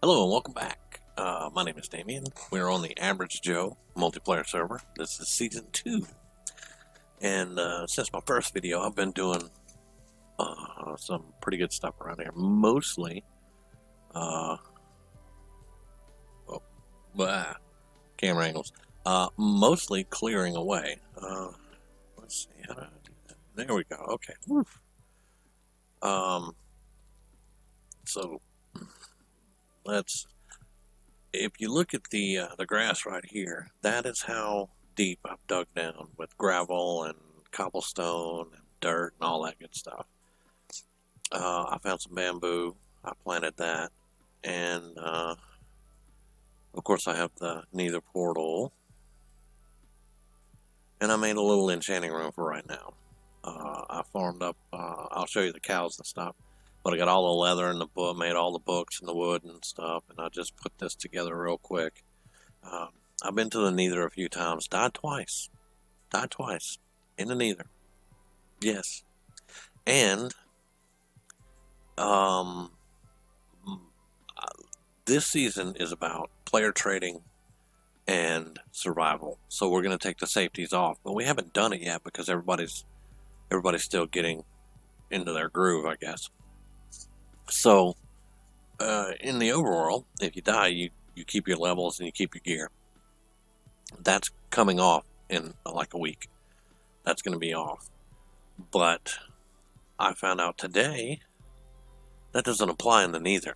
Hello and welcome back. My name is Damien. We're on the Average Joe multiplayer server. This is season 2. And since my first video, I've been doing some pretty good stuff around here. Mostly, uh, well, camera angles. Mostly clearing away. Let's see, how do I do that? There we go. Okay. Woof. Um, so let's if you look at the grass right here, that is how deep I've dug down with gravel and cobblestone and dirt and all that good stuff. I found some bamboo. I planted that, and of course I have the Nether portal, and I made a little enchanting room for right now. I farmed up. I'll show you the cows and stuff. But I got all the leather and the book, made all the books and the wood and stuff, and I just put this together real quick. Um, I've been to the Nether a few times. Died twice. Died twice. In the Nether. Yes. And um, this season is about player trading and survival. So we're going to take the safeties off, but we haven't done it yet because everybody's still getting into their groove, I guess. So in the overworld, if you die, you keep your levels and you keep your gear. That's coming off in like a week. That's going to be off. But I found out today that doesn't apply in the Nether.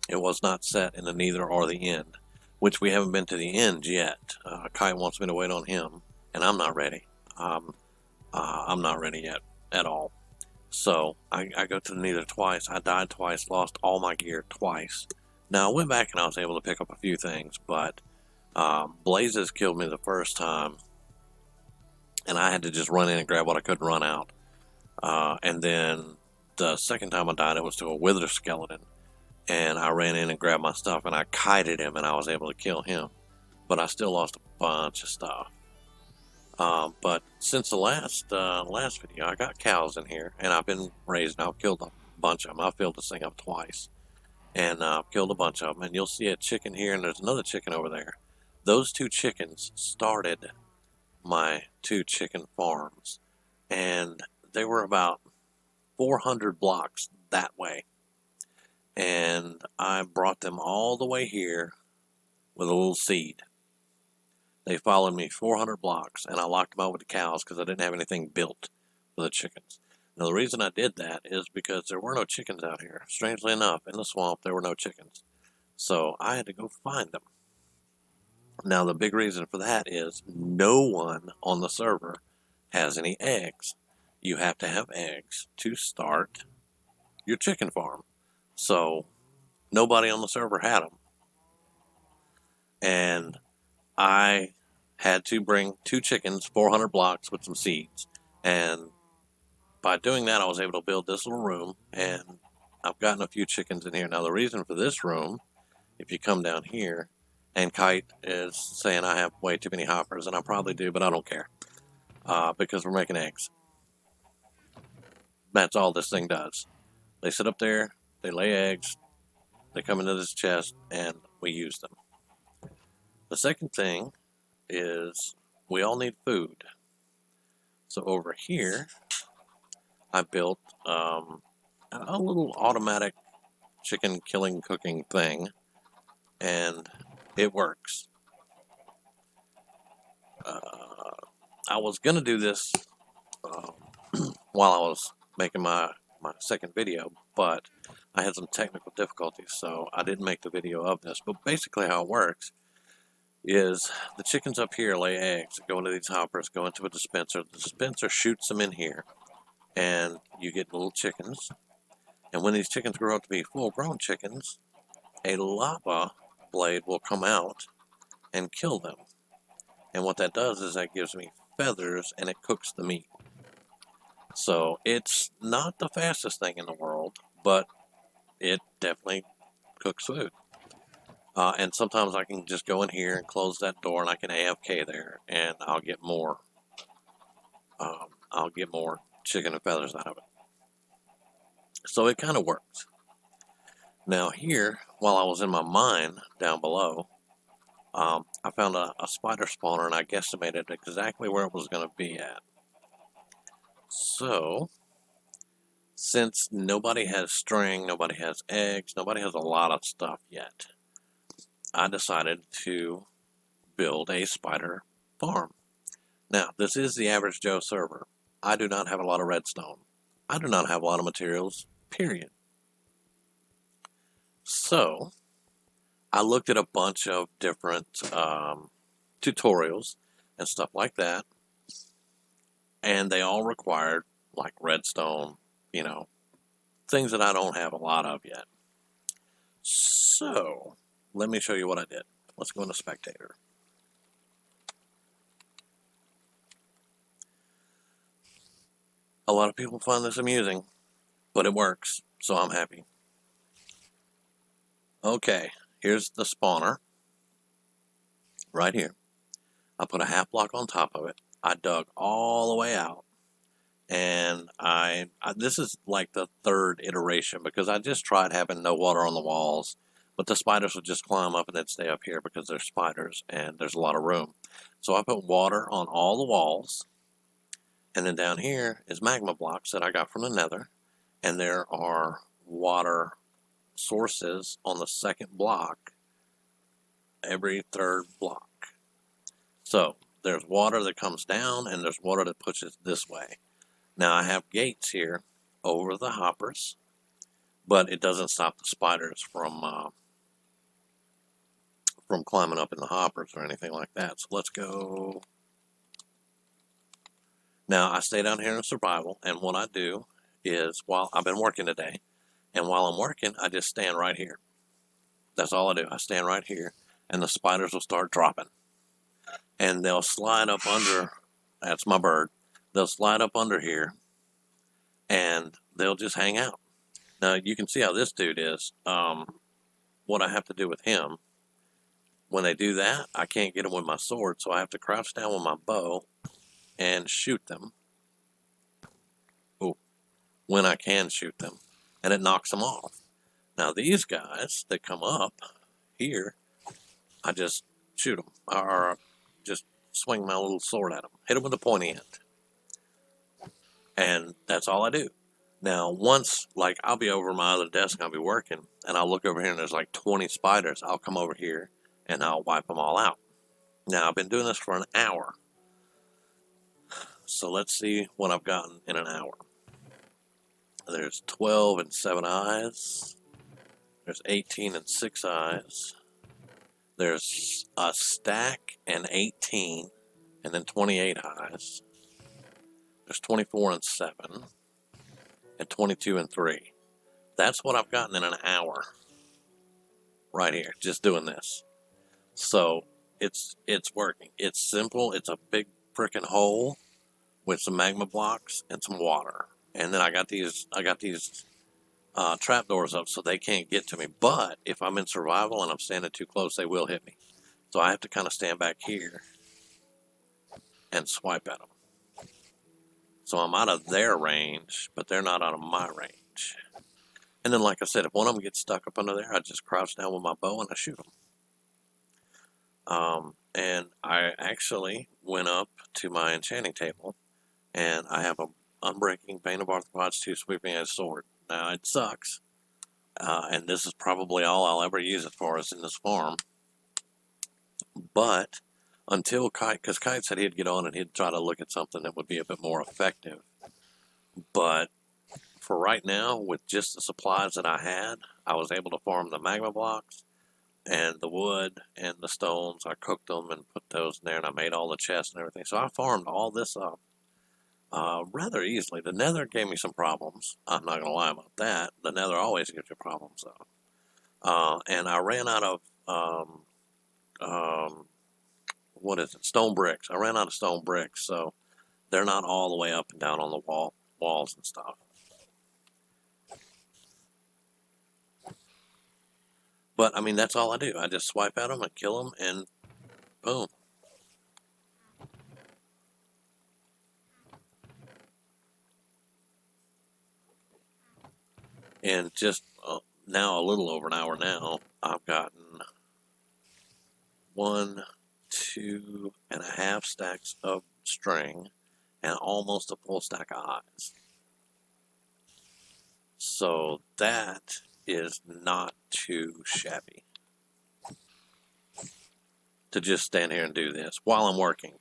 It was not set in the Nether or the end, which we haven't been to the end yet. Kite wants me to wait on him, and I'm not ready. I'm not ready yet at all. So I go to the Nether twice. I died twice, lost all my gear twice. Now I went back and I was able to pick up a few things, but Blazes killed me the first time, and I had to just run in and grab what I could run out. And then the second time I died, it was to a Wither skeleton, and I ran in and grabbed my stuff, and I kited him, and I was able to kill him. But I still lost a bunch of stuff. But since the last video, I got cows in here, and I've been raising. I've killed a bunch of them. I've filled this thing up twice, and I've killed a bunch of them. And you'll see a chicken here, and there's another chicken over there. Those two chickens started my two chicken farms, and they were about 400 blocks that way. And I brought them all the way here with a little seed. They followed me 400 blocks, and I locked them out with the cows because I didn't have anything built for the chickens. Now, the reason I did that is because there were no chickens out here. Strangely enough, in the swamp, there were no chickens. So I had to go find them. Now, the big reason for that is no one on the server has any eggs. You have to have eggs to start your chicken farm. So nobody on the server had them. And I had to bring two chickens, 400 blocks with some seeds. And by doing that, I was able to build this little room, and I've gotten a few chickens in here. Now, the reason for this room, if you come down here, and Kite is saying I have way too many hoppers, and I probably do, but I don't care, because we're making eggs. That's all this thing does. They sit up there, they lay eggs, they come into this chest, and we use them. The second thing is we all need food. So over here, I built a little automatic chicken killing cooking thing, and it works. I was gonna do this while I was making my second video, but I had some technical difficulties, so I didn't make the video of this. But basically, how it works is the chickens up here lay eggs, go into these hoppers, go into a dispenser. The dispenser shoots them in here, and you get little chickens. And when these chickens grow up to be full-grown chickens, a lava blade will come out and kill them. And what that does is that gives me feathers, and it cooks the meat. So it's not the fastest thing in the world, but it definitely cooks food. And sometimes I can just go in here and close that door, and I can AFK there, and I'll get more. I'll get more chicken and feathers out of it. So it kind of works. Now here, while I was in my mine down below, I found a spider spawner, and I guesstimated exactly where it was going to be at. So, since nobody has string, nobody has eggs, nobody has a lot of stuff yet, I decided to build a spider farm. Now, this is the average Joe server. I do not have a lot of redstone. I do not have a lot of materials, period. So, I looked at a bunch of different tutorials and stuff like that, and they all required like redstone, you know, things that I don't have a lot of yet. So, let me show you what I did. Let's go into Spectator. A lot of people find this amusing, but it works, so I'm happy. Okay, here's the spawner right here. I put a half block on top of it. I dug all the way out, and I this is like the third iteration because I just tried having no water on the walls, but the spiders would just climb up and they'd stay up here because they're spiders and there's a lot of room. So I put water on all the walls, and then down here is magma blocks that I got from the nether, and there are water sources on the second block every third block. So there's water that comes down and there's water that pushes this way. Now I have gates here over the hoppers, but it doesn't stop the spiders from climbing up in the hoppers or anything like that. So let's go. Now I stay down here in survival, and what I do is while I've been working today, and while I'm working, I just stand right here. That's all I do. I stand right here, and the spiders will start dropping, and they'll slide up under. That's my bird. They'll slide up under here, and they'll just hang out. Now you can see how this dude is. What I have to do with him, when they do that, I can't get them with my sword, so I have to crouch down with my bow and shoot them. Ooh, when I can shoot them, and it knocks them off. Now these guys that come up here, I just shoot them, or just swing my little sword at them, hit them with the pointy end, and that's all I do. Now, once, like, I'll be over my other desk, I'll be working, and I'll look over here and there's like 20 spiders. I'll come over here and I'll wipe them all out. Now, I've been doing this for an hour. So let's see what I've gotten in an hour. There's 12 and 7 eyes. There's 18 and 6 eyes. There's a stack and 18, and then 28 eyes. There's 24 and 7, and 22 and 3. That's what I've gotten in an hour. Right here, just doing this. So it's working. It's simple. It's a big freaking hole with some magma blocks and some water. And then I got these trapdoors up so they can't get to me. But if I'm in survival and I'm standing too close, they will hit me. So I have to kind of stand back here and swipe at them. So I'm out of their range, but they're not out of my range. And then, like I said, if one of them gets stuck up under there, I just crouch down with my bow and I shoot them. And I actually went up to my enchanting table, and I have a Unbreaking Bane of Arthropods 2 Sweeping Edge Sword. Now, it sucks, and this is probably all I'll ever use it for is in this farm. But until Kite, because Kite said he'd get on and he'd try to look at something that would be a bit more effective. But for right now, with just the supplies that I had, I was able to farm the magma blocks and the wood and the stones. I cooked them and put those in there, and I made all the chests and everything. So I farmed all this up rather easily. The nether gave me some problems. I'm not going to lie about that. The nether always gives you problems, though. And I ran out of, what is it, stone bricks. I ran out of stone bricks, so they're not all the way up and down on the walls and stuff. But, I mean, that's all I do. I just swipe at them and kill them, and boom. And just now a little over an hour now, I've gotten 1, 2.5 stacks of string and almost a full stack of eyes. So that is not too shabby to just stand here and do this while I'm working.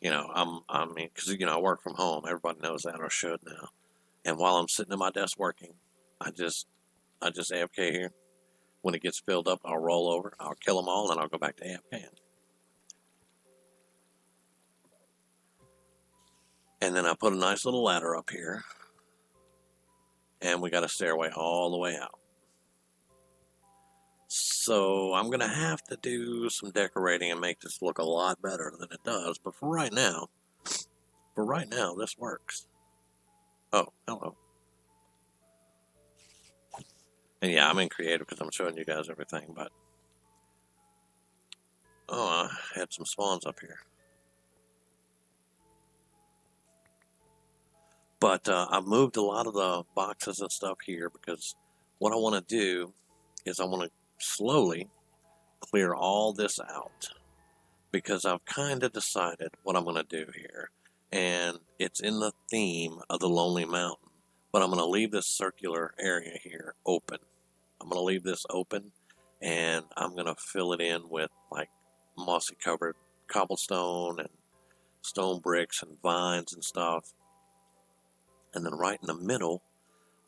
I mean, because I work from home. Everybody knows that, or should now. And while I'm sitting at my desk working, I just AFK here. When it gets filled up, I'll roll over, I'll kill them all, and I'll go back to AFKing. And then I put a nice little ladder up here, and we got a stairway all the way out. So I'm gonna have to do some decorating and make this look a lot better than it does. But for right now, this works. Oh, hello. And yeah, I'm in creative because I'm showing you guys everything. But I had some spawns up here. But I've moved a lot of the boxes and stuff here because what I want to do is I want to slowly clear all this out because I've kind of decided what I'm going to do here. And it's in the theme of the Lonely Mountain. But I'm going to leave this circular area here open. I'm going to leave this open and I'm going to fill it in with like mossy covered cobblestone and stone bricks and vines and stuff. And then right in the middle,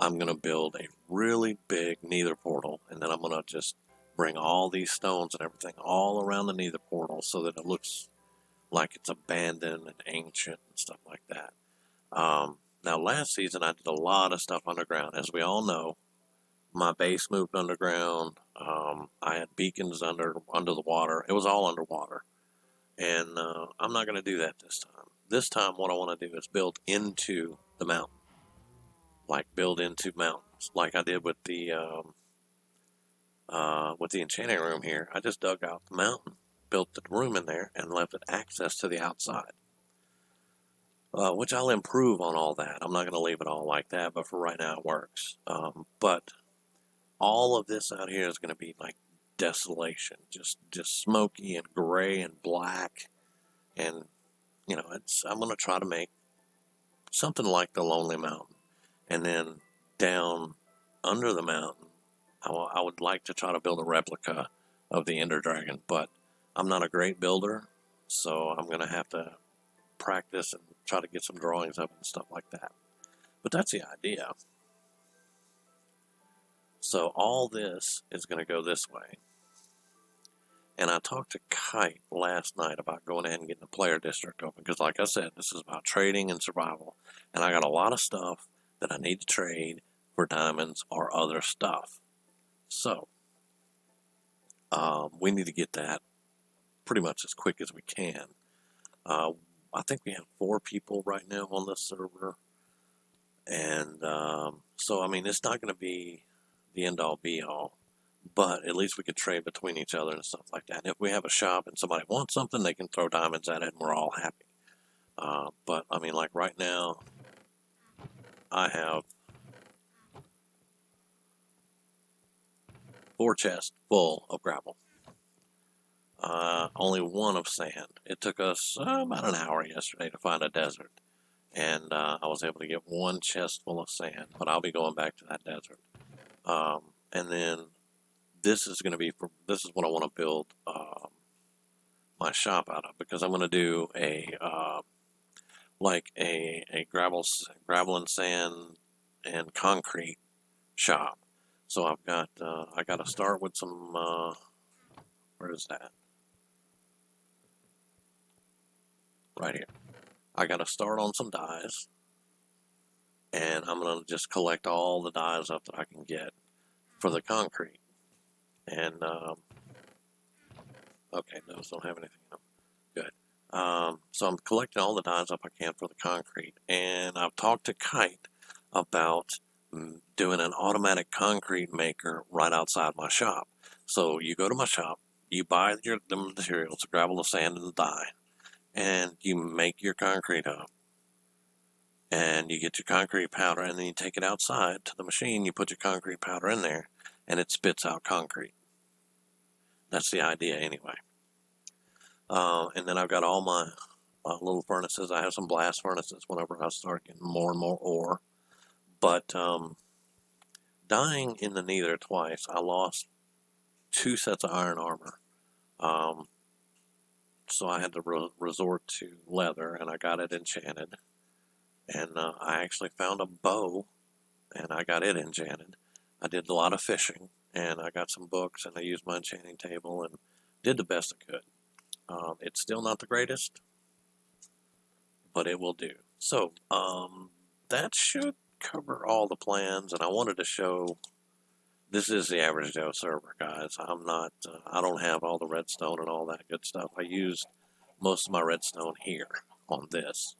I'm going to build a really big nether portal. And then I'm going to just bring all these stones and everything all around the nether portal so that it looks like it's abandoned and ancient and stuff like that. Now, last season, I did a lot of stuff underground. As we all know, my base moved underground. I had beacons under the water. It was all underwater. And I'm not going to do that this time. This time, what I want to do is build into the mountain. Like build into mountains, like I did with the enchanting room here. I just dug out the mountain, built the room in there, and left it access to the outside. Which I'll improve on all that. I'm not going to leave it all like that, but for right now it works. But all of this out here is going to be like desolation, just smoky and gray and black, and I'm going to try to make something like the Lonely Mountain. And then down under the mountain, I would like to try to build a replica of the Ender Dragon, but I'm not a great builder, so I'm going to have to practice and try to get some drawings up and stuff like that. But that's the idea. So all this is going to go this way. And I talked to Kite last night about going ahead and getting the player district open, because like I said, this is about trading and survival. And I got a lot of stuff that I need to trade for diamonds or other stuff. So, we need to get that pretty much as quick as we can. I think we have 4 people right now on this server. And so, I mean, it's not going to be the end-all, be-all. But at least we could trade between each other and stuff like that. And if we have a shop and somebody wants something, they can throw diamonds at it and we're all happy. But, I mean, like right now, I have 4 chests full of gravel. Only 1 of sand. It took us about an hour yesterday to find a desert. And I was able to get 1 chest full of sand, but I'll be going back to that desert. And then this is what I want to build my shop out of, because I'm going to do a gravel and sand and concrete shop. So I got to start with some where is that? Right here. I got to start on some dyes, and I'm going to just collect all the dyes up that I can get for the concrete. And okay, those don't have anything up. Good. So I'm collecting all the dyes up I can for the concrete, and I've talked to Kite about doing an automatic concrete maker right outside my shop. So you go to my shop, you buy the materials, the gravel, the sand, and the dye, and you make your concrete up. And you get your concrete powder, and then you take it outside to the machine, you put your concrete powder in there, and it spits out concrete. That's the idea anyway. And then I've got all my little furnaces. I have some blast furnaces whenever I start getting more and more ore. But dying in the Nether twice, I lost 2 sets of iron armor. So I had to resort to leather, and I got it enchanted. And I actually found a bow, and I got it enchanted. I did a lot of fishing, and I got some books, and I used my enchanting table, and did the best I could. It's still not the greatest, but it will do. So, that should cover all the plans, and I wanted to show, this is the Average Joe server, guys. I'm not, I don't have all the redstone and all that good stuff. I used most of my redstone here on this,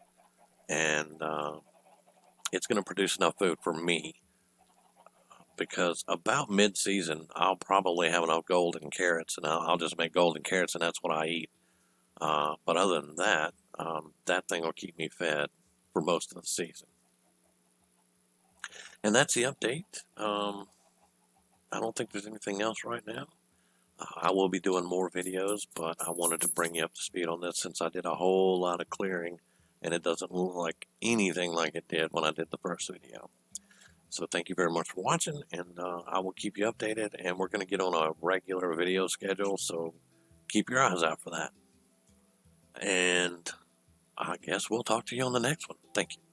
and it's going to produce enough food for me, because about mid-season, I'll probably have enough golden carrots, and I'll just make golden carrots, and that's what I eat. But other than that, that thing will keep me fed for most of the season. And that's the update. I don't think there's anything else right now. I will be doing more videos, but I wanted to bring you up to speed on this since I did a whole lot of clearing, and it doesn't look like anything like it did when I did the first video. So thank you very much for watching, and I will keep you updated, and we're going to get on a regular video schedule, so keep your eyes out for that. And I guess we'll talk to you on the next one. Thank you.